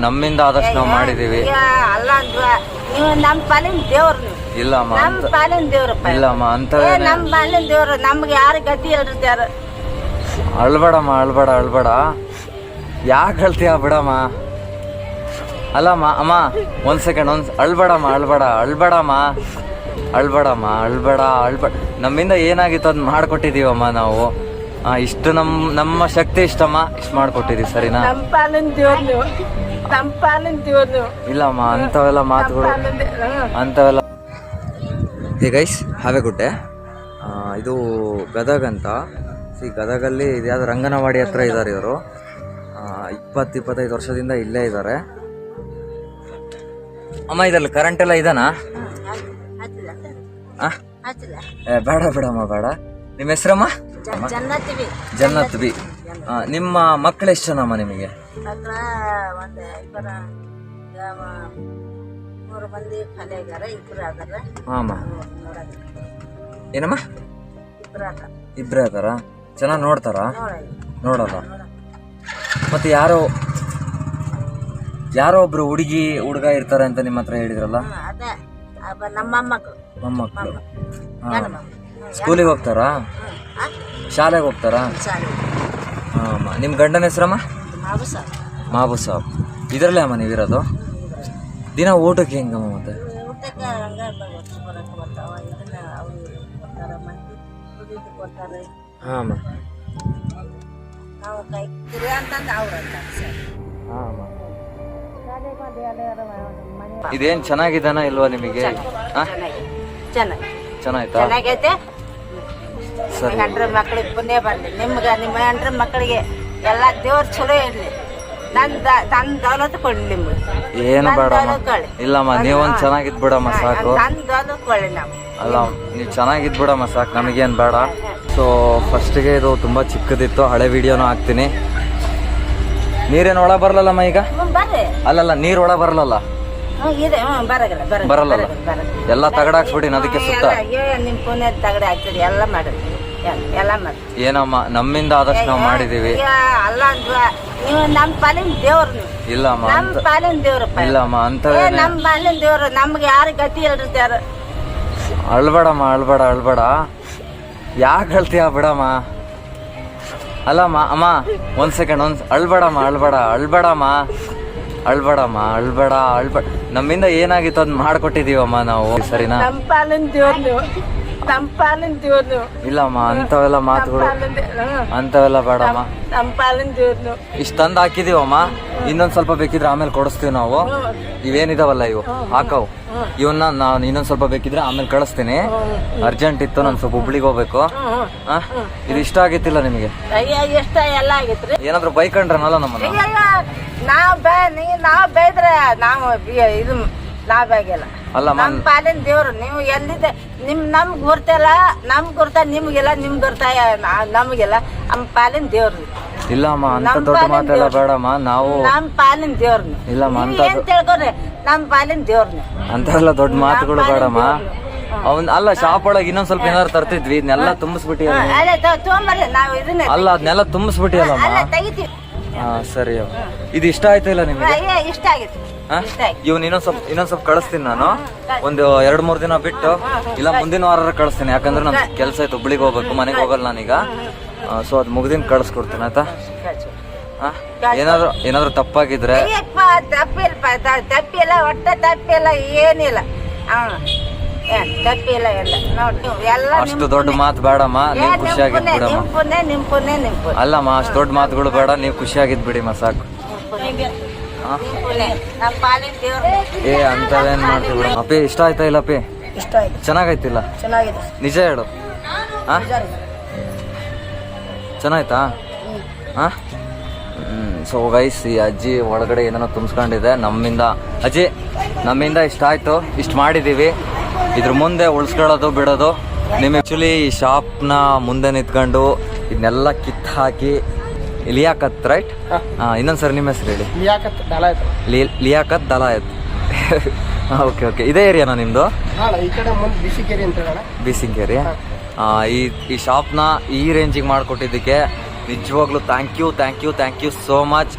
ನಮ್ಮಿಂದ ಆದಷ್ಟು ನಾವು ಮಾಡಿದೀವಿ. ಅಲ್ಲ ಅಂದ್ವಾ ನೀವು ನಮ್ಮ ಪಾಲಿನ ದೇವ್ರು ನೀವು. ಇಲ್ಲಮ್ಮ ನಮ್ಮ ಪಾಲಿನ ದೇವ್ರಪ್ಪ. ಇಲ್ಲಮ್ಮ ಅಂತ ನಮ್ಮ ಪಾಲಿನ ದೇವ್ರು. ನಮ್ಗೆ ಯಾರು ಗತಿ ಹೇಳ್ತಾರ. ಅಳ್ಬೇಡಮ್ಮ, ಅಳ್ಬೇಡ. ಯಾಕೆ ಹೇಳ್ತೀಯ ಬಿಡಮ್ಮ. ಅಲ್ಲಮ್ಮ ಅಮ್ಮ ಒಂದ್ ಸೆಕೆಂಡ್ ಅಳ್ಬೇಡಮ್ಮ. ನಮ್ಮಿಂದ ಏನಾಗಿತ್ತು ಅದ್ ಮಾಡ್ಕೊಟ್ಟಿದೀವಮ್ಮ ನಾವು. ಇಷ್ಟು ನಮ್ಮ ಶಕ್ತಿ ಇಷ್ಟಮ್ಮ, ಇಷ್ಟು ಮಾಡ್ಕೊಟ್ಟಿದೀವಿ. ಸರಿನಾ? ಇಲ್ಲಮ್ಮ ಅಂತವೆಲ್ಲ ಮಾತುಗಳು ಅಂತವೆಲ್ಲ. Hey guys, ಹಾವೇಗುಡ್ಡೆ. ಇದು ಗದಗ್ ಅಂತ. ಗದಗಲ್ಲಿ ಇದ್ಯಾವ್ದು ರಂಗನವಾಡಿ ಹತ್ರ ಇದ್ದಾರೆ ಇವರು. 20-25 ವರ್ಷದಿಂದ ಇಲ್ಲೇ ಇದ್ದಾರೆ. ಅಮ್ಮ ಇದ್ರಲ್ಲಿ ಕರೆಂಟ್ ಎಲ್ಲ ಇದನಾ? ಬೇಡ ಬಿಡಮ್ಮ, ಬೇಡ. ನಿಮ್ಮ ಹೆಸರಮ್ಮ? ಜನ್ನತ್ ಬಿ. ನಿಮ್ಮ ಮಕ್ಕಳು ಎಷ್ಟು ಜನಮ್ಮ ನಿಮಗೆ? ಏನಮ್ಮ? ಇಬ್ರೇ ಅದಾರ? ಚೆನ್ನಾಗಿ ನೋಡ್ತಾರ? ನೋಡಲ್ಲ. ಮತ್ತೆ ಯಾರೋ ಒಬ್ರು ಹುಡುಗ ಇರ್ತಾರೆ ಅಂತ ನಿಮ್ಮ ಹತ್ರ ಹೇಳಿದ್ರಲ್ಲ? ಮೊಮ್ಮಕ್ಕಳು. ಸ್ಕೂಲಿಗೆ ಹೋಗ್ತಾರಾ? ಶಾಲೆಗೆ ಹೋಗ್ತಾರಾ? ನಿಮ್ಮ ಗಂಡನ ಹೆಸರಮ್ಮ? ಮಾಬು ಸಾಬ್. ಇದರಲ್ಲೇ ಅಮ್ಮ ನೀವಿರೋದು? ದಿನ ಊಟಕ್ಕೆ ಹೆಂಗಮ್ಮ? ಮತ್ತೆ ಹಾಂ ಇದೇನ್ ಚೆನ್ನಾಗಿದ್ದಾನ ಇಲ್ವಾ ನಿಮಗೆ? ಚೆನ್ನಾಗೈತೆ. ಹೆಂಡ್ರ ಮಕ್ಕಳಿಗೆ ಪುಣ್ಯ ಬರ್ಲಿ. ನಿಮ್ಗೆ ನಿಮ್ಮ ಹೆಂಡ್ರ ಮಕ್ಕಳಿಗೆ ಎಲ್ಲ ದೇವ್ರ ಚಲೋ ಇರ್ಲಿ. ನನ್ ದೌಲತ್ ಕೊಡ್ಲಿ ನಿಮ್ಗೆ. ಏನು ಬೇಡಮ್ಮ. ಇಲ್ಲಮ್ಮ, ನೀವೊಂದು ಚೆನ್ನಾಗಿದ್ ಬಿಡಮ್ಮ ಸಾಕು. ನನ್ ದೌಲತ್ ಕೊಡ್ಲಿ. ನಾವು ಅಲ್ಲ, ನೀವು ಚೆನ್ನಾಗಿದ್ ಬಿಡಮ್ಮ ಸಾಕು, ನಮಗೇನು ಬೇಡ. ಸೊ ಫಸ್ಟಿಗೆ ಇದು ತುಂಬ ಚಿಕ್ಕದಿತ್ತು. ಹಳೆ ವಿಡಿಯೋನು ಹಾಕ್ತೀನಿ. ನೀರೇನು ಒಳ ಬರಲ್ಲಮ್ಮ ಈಗ? ಅಲ್ಲಲ್ಲ, ನೀರು ಒಳ ಬರಲ್ಲ. ಬರಲ್ಲ. ಎಲ್ಲ ತಗಡ ಹಾಕ್ಸ್ಬಿಡಿ ಅದಕ್ಕೆ ಸುತ್ತ. ನಿಮ್ ಪುಣ್ಯ ತಗಡ ಹಾಕ್ತೀರಿ. ಎಲ್ಲ ಮಾಡಿರಿ. ಏನಮ್ಮ, ನಮ್ಮಿಂದ ಆದಷ್ಟು ನಾವು ಮಾಡಿದೀವಿ. ಅಲ್ಲ ಅಂದ್ವಾ ನೀವು ನಮ್ಮ ಪಾಲಿನ ದೇವ್ರು ನೀವು. ಇಲ್ಲಮ್ಮ, ನಮ್ಮ ಪಾಲಿನ ದೇವ್ರಪ್ಪ. ಇಲ್ಲಮ್ಮ ಅಂತ ನಮ್ಮ ಪಾಲಿನ ದೇವ್ರು. ನಮ್ಗೆ ಯಾರು ಗತಿ ಹೇಳ್ತಾರ. ಅಳ್ಬೇಡ. ಯಾಕೆ ಹೇಳ್ತೀಯ ಬಿಡಮ್ಮ. ಅಲ್ಲಮ್ಮ ಅಮ್ಮ ಒಂದ್ ಸೆಕೆಂಡ್ ಅಳ್ಬೇಡಮ್ಮ. ನಮ್ಮಿಂದ ಏನಾಗಿತ್ತು ಅದ್ ಮಾಡ್ಕೊಟ್ಟಿದೀವಮ್ಮ ನಾವು. ಸರಿನಾ? ನಮ್ಮ ಪಾಲಿನ ದೇವ್ರು ನೀವು. ಇಲ್ಲಮ್ಮ ಅಂತವೆಲ್ಲ ಮಾತುಗಳು ಅಂತವೆಲ್ಲ ಬೇಡಮ್ಮ. ನಮ್ಮ ಪಾಲಿನ ದೇವ್ರು ಇಷ್ಟ ತಂದು ಹಾಕಿದೀವಮ್ಮ. ಇನ್ನೊಂದ್ ಸ್ವಲ್ಪ ಬೇಕಿದ್ರೆ ಆಮೇಲೆ ಕೊಡಿಸ್ತೀವಿ ನಾವು. ಇವೇನಿದಾವಲ್ಲ ಇವು ಹಾಕವು, ಇವನ್ನ ನಾನು ಇನ್ನೊಂದ್ ಸ್ವಲ್ಪ ಬೇಕಿದ್ರೆ ಆಮೇಲೆ ಕಳಿಸ್ತೀನಿ. ಅರ್ಜೆಂಟ್ ಇತ್ತು, ನಾನು ಸ್ವಲ್ಪ ಹುಬ್ಳಿಗೆ ಹೋಗ್ಬೇಕು. ಇದು ಇಷ್ಟ ಆಗಿತ್ತಿಲ್ಲ ನಿಮಗೆ? ಇಷ್ಟ ಎಲ್ಲ ಆಗಿತ್ರಿ. ಏನಾದ್ರು ಬೈಕೊಂಡ್ರನಲ್ಲ ನಮ್ಮನ್ನ? ನಾವ್ ಬೈದ್ರೆ ನಾವು ಇದು ನಾವ್ ಆಗಿಲ್ಲ. ನಮ್ಮ ಪಾಲಿನ ದೇವ್ರು ನೀವು. ಎಲ್ಲಿದೆ ನಮ್ಗ್ ಗುರ್ತಲ್ಲ, ನಮ್ಗ್ ಗುರ್ತ ನಿಮ್ಗೆಲ್ಲ, ನಿಮ್ ಗುರ್ತ ನಮ್ಗೆಲ್ಲ. ನಮ್ಮ ಪಾಲಿನ ದೇವ್ರು. ಇಲ್ಲಮ್ಮ, ಅಂತ ದೊಡ್ಡ ಮಾತೆಲ್ಲ ಬೇಡಮ್ಮ. ನಾವು ನಮ್ಮ ಪಾಲಿನ ದೇವ್ರು. ಇಲ್ಲಮ್ಮ, ಅಂತ ಏನ್ ತಿಳ್ಕೊರಿ, ನಮ್ಮ ಪಾಲಿನ ದೇವ್ರು. ಅಂತೆಲ್ಲ ದೊಡ್ಡ ಮಾತುಗಳು ಬೇಡಮ್ಮ. ಅಲ್ಲ, ಶಾಪ್ ಒಳಗೆ ಇನ್ನೊಂದ್ ಸ್ವಲ್ಪ ಏನಾದ್ರು ತರ್ತಿದ್ವಿ. ಇದನ್ನೆಲ್ಲ ತುಂಬಿಸ್ಬಿಟ್ಟಿ. ಅಲ್ಲ, ಅದನ್ನೆಲ್ಲ ತುಂಬಿಸ್ಬಿಟ್ಟಿಯಲ್ಲಮ್ಮ. ಸರಿ. ಇದು ಇಷ್ಟ ಆಯ್ತಾ ಇಲ್ಲ ನಿಮಗೆ? ಇಷ್ಟ ಆಗಿತ್ತು. ಇವ್ನ ಇನ್ನೊಂದ್ ಸ್ವಲ್ಪ ಕಳಿಸ್ತೀನಿ ನಾನು. ಒಂದು 2-3 ದಿನ ಬಿಟ್ಟು, ಇಲ್ಲ ಮುಂದಿನ ವಾರ ಕಳಿಸ್ತೀನಿ. ಯಾಕಂದ್ರೆ ನನ್ ಕೆಲ್ಸ ಆಯ್ತು, ಹುಬ್ಳಿಗೆ ಹೋಗ್ಬೇಕು, ಮನೆಗೆ ಹೋಗಲ್ಲ ನಾನೀಗ. ಸೊ ಅದ್ ಮುಗ್ದಿನ ಕಳಿಸ್ಕೊಡ್ತೀನಿ ಆಯ್ತಾ? ಏನಾದ್ರು ತಪ್ಪಾಗಿದ್ರೆ? ತಪ್ಪಿಲ್ಲ, ಒಟ್ಟ ತಪ್ಪಿಲ್ಲ, ಏನಿಲ್ಲ. ತಪ್ಪಿಲ್ಲ. ಎಲ್ಲ ಅಷ್ಟು ದೊಡ್ಡ ಮಾತು ಬೇಡಮ್ಮ. ನೀವು ಖುಷಿಯಾಗಿದ್ ಬಿಡಮ್ಮ. ಅಲ್ಲಮ್ಮ, ಅಷ್ಟು ದೊಡ್ಡ ಮಾತುಗಳು ಬೇಡ. ನೀವು ಖುಷಿಯಾಗಿದ್ ಬಿಡಿಮ್ಮ ಸಾಕು. ಅಂತವೇನ್ ಮಾಡ್ತೀವಿ ಬಿಡಮ್ಮ. ಅಪ್ಪಿ ಇಷ್ಟ ಆಯ್ತಾ ಇಲ್ಲ? ಅಪ್ಪಿ ಚೆನ್ನಾಗೈತಿಲ್ಲ? ನಿಜ ಹೇಳು. ಚೆನ್ನಾಯ್ತಾ? ಸೊ ಗೈಸ್, ಈ ಅಜ್ಜಿ ಒಳಗಡೆ ಏನೋ ತುಂಬಿಸ್ಕೊಂಡಿದೆ. ನಮ್ಮಿಂದ ಇಷ್ಟ ಆಯ್ತು, ಇಷ್ಟು ಮಾಡಿದೀವಿ. ಇದ್ರ ಮುಂದೆ ಉಳಿಸ್ಕೊಳ್ಳೋದು ಬಿಡೋದು ನಿಮ್. ಆಕ್ಚುಲಿ ಈ ಶಾಪ್ನ ಮುಂದೆ ನಿಂತ್ಕೊಂಡು ಇದನ್ನೆಲ್ಲ ಕಿತ್ತು ಹಾಕಿ ಲಿಯಾಕತ್, ರೈಟ್? ಇನ್ನೊಂದ್ಸರಿ ನಿಮ್ಮ ಹೆಸರು ಹೇಳಿ. ಲಿಯಾಕತ್ ದಲಾಯತ್. ಓಕೆ. ಇದೇ ಏರಿಯಾನ ನಿಮ್ದು? ಬಿಸಿಂಗೇರಿ. ಈ ಶಾಪ್ನ ಈ ರೇಂಜಿಗೆ ಮಾಡಿಕೊಟ್ಟಿದ್ದಕ್ಕೆ ನಿಜವಾಗ್ಲೂ ಥ್ಯಾಂಕ್ ಯು ಸೋ ಮಚ್.